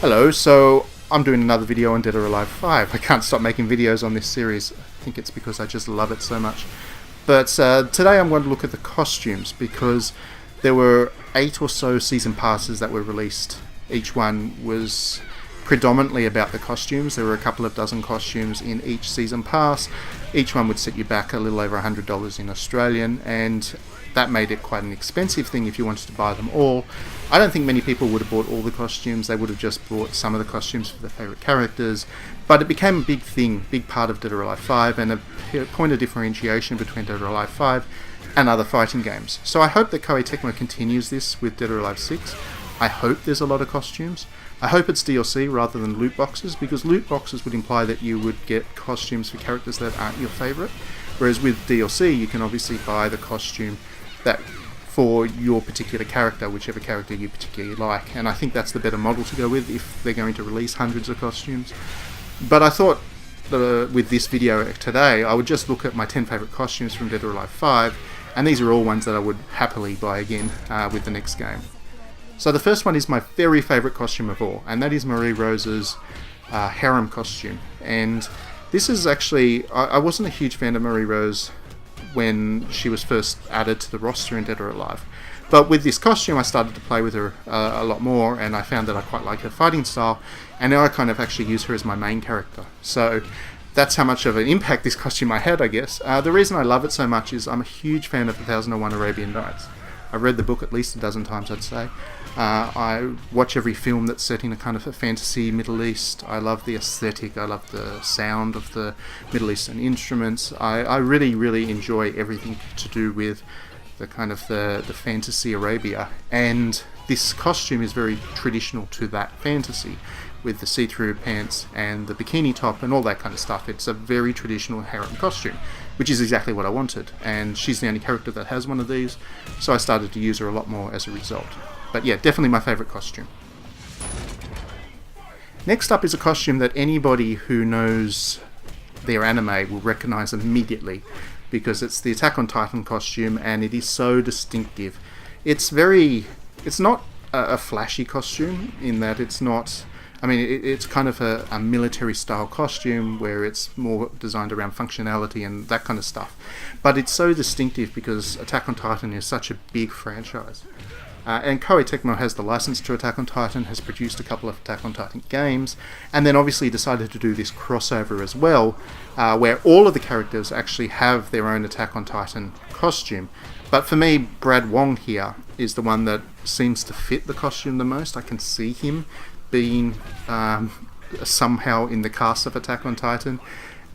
Hello, so I'm doing another video on Dead or Alive 5. I can't stop making videos on this series. I think it's because I just love it so much. But today I'm going to look at the costumes, because there were 8 or so season passes that were released. Each one was predominantly about the costumes. There were a couple of dozen costumes in each season pass. Each one would set you back a little over $100 in Australian, and that made it quite an expensive thing if you wanted to buy them all. I don't think many people would have bought all the costumes. They would have just bought some of the costumes for their favourite characters. But it became a big thing, big part of Dead or Alive 5, and a point of differentiation between Dead or Alive 5 and other fighting games. So I hope that Koei Tecmo continues this with Dead or Alive 6. I hope there's a lot of costumes. I hope it's DLC rather than loot boxes, because loot boxes would imply that you would get costumes for characters that aren't your favourite. Whereas with DLC, you can obviously buy the costume that for your particular character, whichever character you particularly like. And I think that's the better model to go with if they're going to release hundreds of costumes. But I thought with this video today, I would just look at my 10 favourite costumes from Dead or Alive 5, and these are all ones that I would happily buy again with the next game. So the first one is my very favourite costume of all, and that is Marie Rose's Harem costume. And this is actually, I wasn't a huge fan of Marie Rose when she was first added to the roster in Dead or Alive. But with this costume I started to play with her a lot more, and I found that I quite like her fighting style, and now I kind of actually use her as my main character. So that's how much of an impact this costume I had, I guess. The reason I love it so much is I'm a huge fan of 1001 Arabian Nights. I've read the book at least a dozen times, I'd say. I watch every film that's set in a kind of a fantasy Middle East. I love the aesthetic, I love the sound of the Middle Eastern instruments. I really, really enjoy everything to do with the kind of the fantasy Arabia. And this costume is very traditional to that fantasy, with the see-through pants and the bikini top and all that kind of stuff. It's a very traditional harem costume, which is exactly what I wanted. And she's the only character that has one of these, so I started to use her a lot more as a result. But yeah, definitely my favourite costume. Next up is a costume that anybody who knows their anime will recognise immediately, because it's the Attack on Titan costume, and it is so distinctive. It's not a flashy costume in that it's not, it's kind of a military style costume where it's more designed around functionality and that kind of stuff. But it's so distinctive because Attack on Titan is such a big franchise. And Koei Tecmo has the license to Attack on Titan, has produced a couple of Attack on Titan games, and then obviously decided to do this crossover as well, where all of the characters actually have their own Attack on Titan costume. But for me, Brad Wong here is the one that seems to fit the costume the most. I can see him being somehow in the cast of Attack on Titan,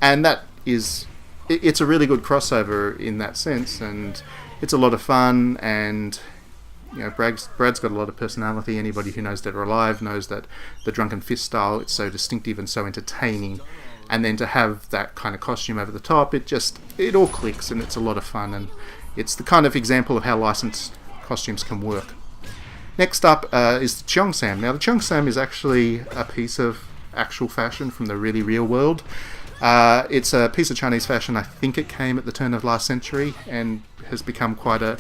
and that is, it's a really good crossover in that sense, and it's a lot of fun. And you know, Brad's got a lot of personality. Anybody who knows Dead or Alive knows that the Drunken Fist style, it's so distinctive and so entertaining, and then to have that kind of costume over the top, it all clicks, and it's a lot of fun, and it's the kind of example of how licensed costumes can work. Next up is the Chong Sam. Now the Chong Sam is actually a piece of actual fashion from the really real world. It's a piece of Chinese fashion. I think it came at the turn of last century and has become quite a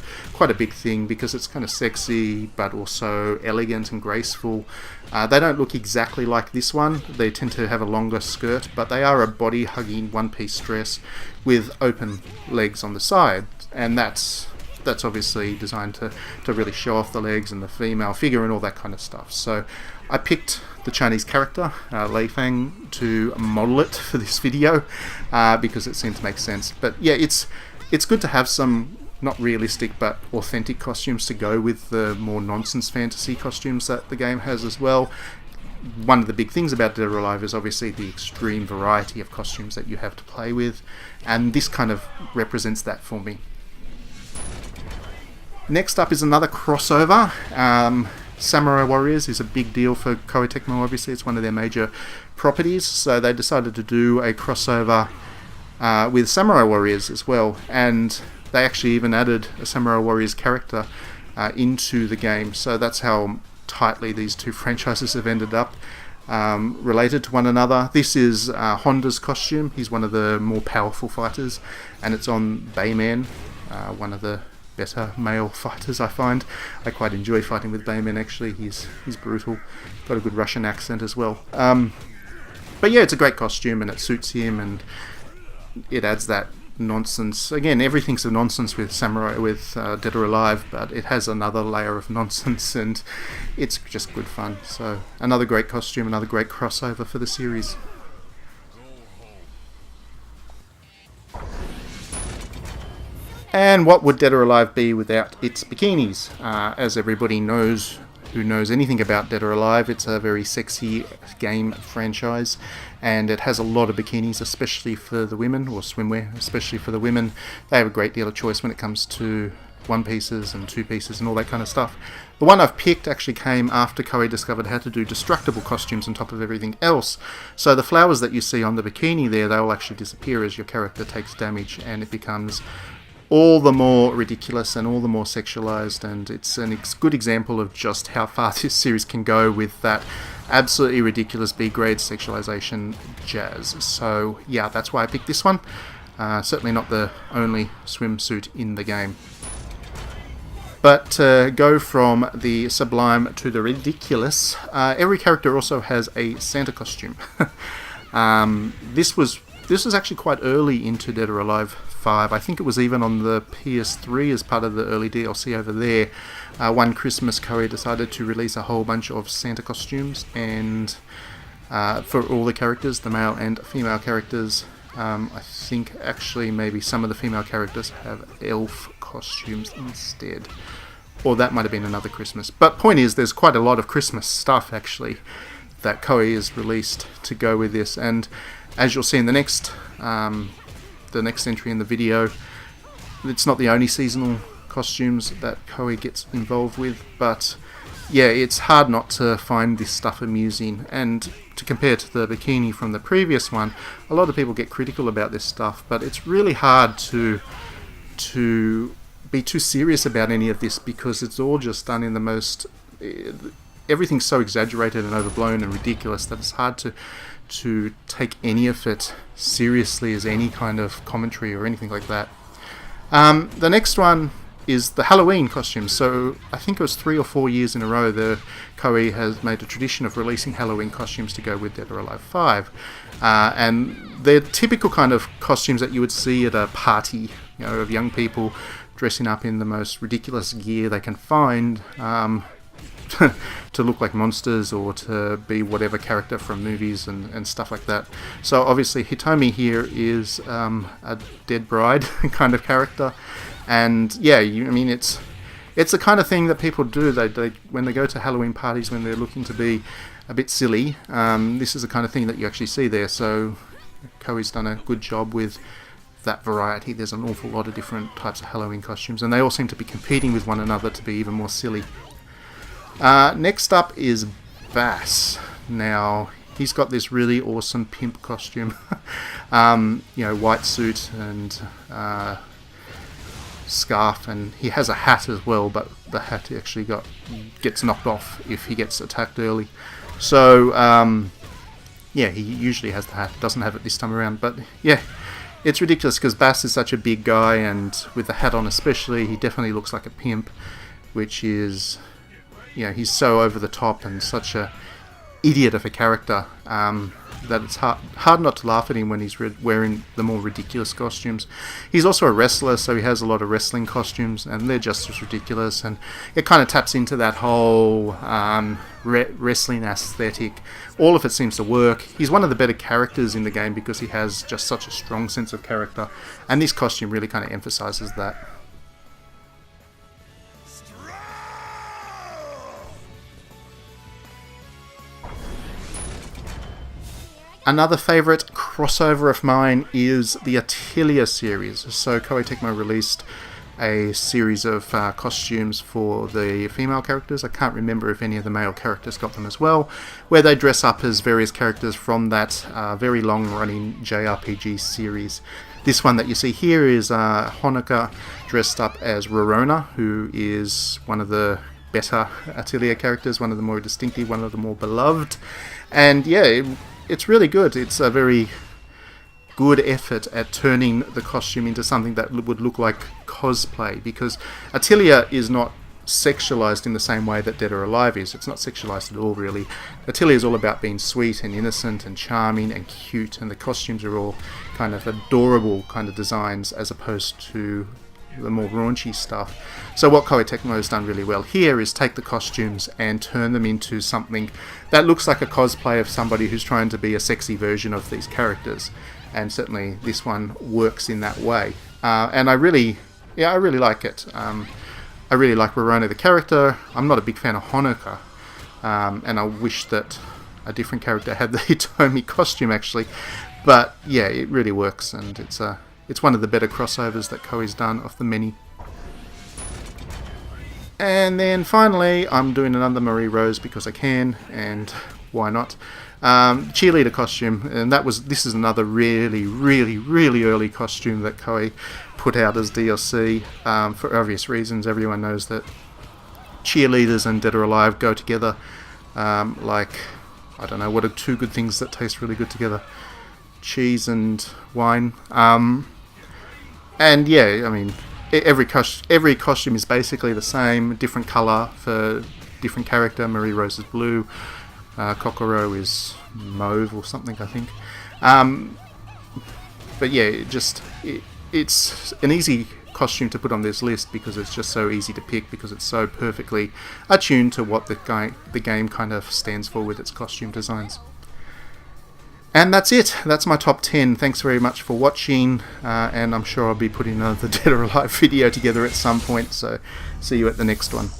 big thing, because it's kind of sexy but also elegant and graceful. They don't look exactly like this one. They tend to have a longer skirt, but they are a body-hugging one-piece dress with open legs on the side, and that's obviously designed to really show off the legs and the female figure and all that kind of stuff. So I picked the Chinese character, Lei Fang, to model it for this video, because it seemed to make sense. But yeah, it's good to have some not realistic but authentic costumes to go with the more nonsense fantasy costumes that the game has as well. One of the big things about Dead or Alive is obviously the extreme variety of costumes that you have to play with, and this kind of represents that for me. Next up is another crossover. Samurai Warriors is a big deal for Koei Tecmo, obviously. It's one of their major properties, so they decided to do a crossover with Samurai Warriors as well, and they actually even added a Samurai Warriors character into the game, so that's how tightly these two franchises have ended up related to one another. This is Honda's costume. He's one of the more powerful fighters, and it's on Bayman, one of the better male fighters, I find. I quite enjoy fighting with Bayman, actually. He's brutal. Got a good Russian accent as well. But yeah, it's a great costume and it suits him, and it adds that nonsense. Again, everything's a nonsense with Samurai, with Dead or Alive, but it has another layer of nonsense, and it's just good fun. So another great costume, another great crossover for the series. And what would Dead or Alive be without its bikinis? As everybody knows, who knows anything about Dead or Alive, it's a very sexy game franchise, and it has a lot of bikinis, especially for the women, or swimwear, especially for the women. They have a great deal of choice when it comes to one pieces and two pieces and all that kind of stuff. The one I've picked actually came after Koei discovered how to do destructible costumes on top of everything else. So the flowers that you see on the bikini there, they will actually disappear as your character takes damage, and it becomes all the more ridiculous and all the more sexualized, and it's a good example of just how far this series can go with that absolutely ridiculous B-grade sexualization jazz. So yeah, that's why I picked this one. Certainly not the only swimsuit in the game. But go from the sublime to the ridiculous, every character also has a Santa costume. This was actually quite early into Dead or Alive 5. I think it was even on the PS3 as part of the early DLC over there. One Christmas, Koei decided to release a whole bunch of Santa costumes, and for all the characters, the male and female characters. I think actually maybe some of the female characters have elf costumes instead. Or that might have been another Christmas. But point is, there's quite a lot of Christmas stuff actually that Koei has released to go with this, and as you'll see in the next entry in the video, it's not the only seasonal costumes that Koei gets involved with, but yeah, it's hard not to find this stuff amusing. And to compare to the bikini from the previous one, a lot of people get critical about this stuff, but it's really hard to be too serious about any of this, because it's all just done in the most... everything's so exaggerated and overblown and ridiculous that it's hard to take any of it seriously as any kind of commentary or anything like that. The next one is the Halloween costumes. So I think it was 3 or 4 years in a row the Koei has made a tradition of releasing Halloween costumes to go with Dead or Alive 5. And they're typical kind of costumes that you would see at a party, you know, of young people dressing up in the most ridiculous gear they can find, to look like monsters or to be whatever character from movies and stuff like that. So obviously Hitomi here is a dead bride kind of character, and yeah, I mean it's the kind of thing that people do. They when they go to Halloween parties, when they're looking to be a bit silly, this is the kind of thing that you actually see there. So Koei's done a good job with that variety. There's an awful lot of different types of Halloween costumes, and they all seem to be competing with one another to be even more silly. Next up is Bass. Now, he's got this really awesome pimp costume. You know, white suit and scarf, and he has a hat as well, but the hat actually gets knocked off if he gets attacked early. So, yeah, he usually has the hat, doesn't have it this time around, but yeah, it's ridiculous because Bass is such a big guy, and with the hat on especially, he definitely looks like a pimp, which is... you know, he's so over the top and such a idiot of a character that it's hard not to laugh at him when he's wearing the more ridiculous costumes. He's also a wrestler, so he has a lot of wrestling costumes, and they're just as ridiculous, and it kind of taps into that whole wrestling aesthetic. All of it seems to work. He's one of the better characters in the game because he has just such a strong sense of character, and this costume really kind of emphasizes that. Another favourite crossover of mine is the Atelier series. So Koei Tecmo released a series of costumes for the female characters. I can't remember if any of the male characters got them as well, where they dress up as various characters from that very long-running JRPG series. This one that you see here is Honoka dressed up as Rorona, who is one of the better Atelier characters, one of the more distinctive, one of the more beloved. And yeah, it's really good. It's a very good effort at turning the costume into something that would look like cosplay, because Attilia is not sexualized in the same way that Dead or Alive is. It's not sexualized at all, really. Attilia is all about being sweet and innocent and charming and cute, and the costumes are all kind of adorable kind of designs as opposed to the more raunchy stuff. So what Koei Tecmo has done really well here is take the costumes and turn them into something that looks like a cosplay of somebody who's trying to be a sexy version of these characters, and certainly this one works in that way. And I really like it. I really like Rorona the character. I'm not a big fan of Honoka, and I wish that a different character had the Hitomi costume actually. But yeah, it really works, and it's one of the better crossovers that Koei's done of the many. And then finally, I'm doing another Marie Rose because I can, and why not? Cheerleader costume, and this is another really early costume that Koei put out as DLC for obvious reasons. Everyone knows that cheerleaders and Dead or Alive go together like, I don't know, what are two good things that taste really good together? Cheese and wine. And yeah, I mean, every costume is basically the same, different colour for different character. Marie Rose is blue, Kokoro is mauve or something, I think. But yeah, it's an easy costume to put on this list because it's just so easy to pick, because it's so perfectly attuned to what the game kind of stands for with its costume designs. And that's it. That's my top 10. Thanks very much for watching, and I'm sure I'll be putting another Dead or Alive video together at some point, so see you at the next one.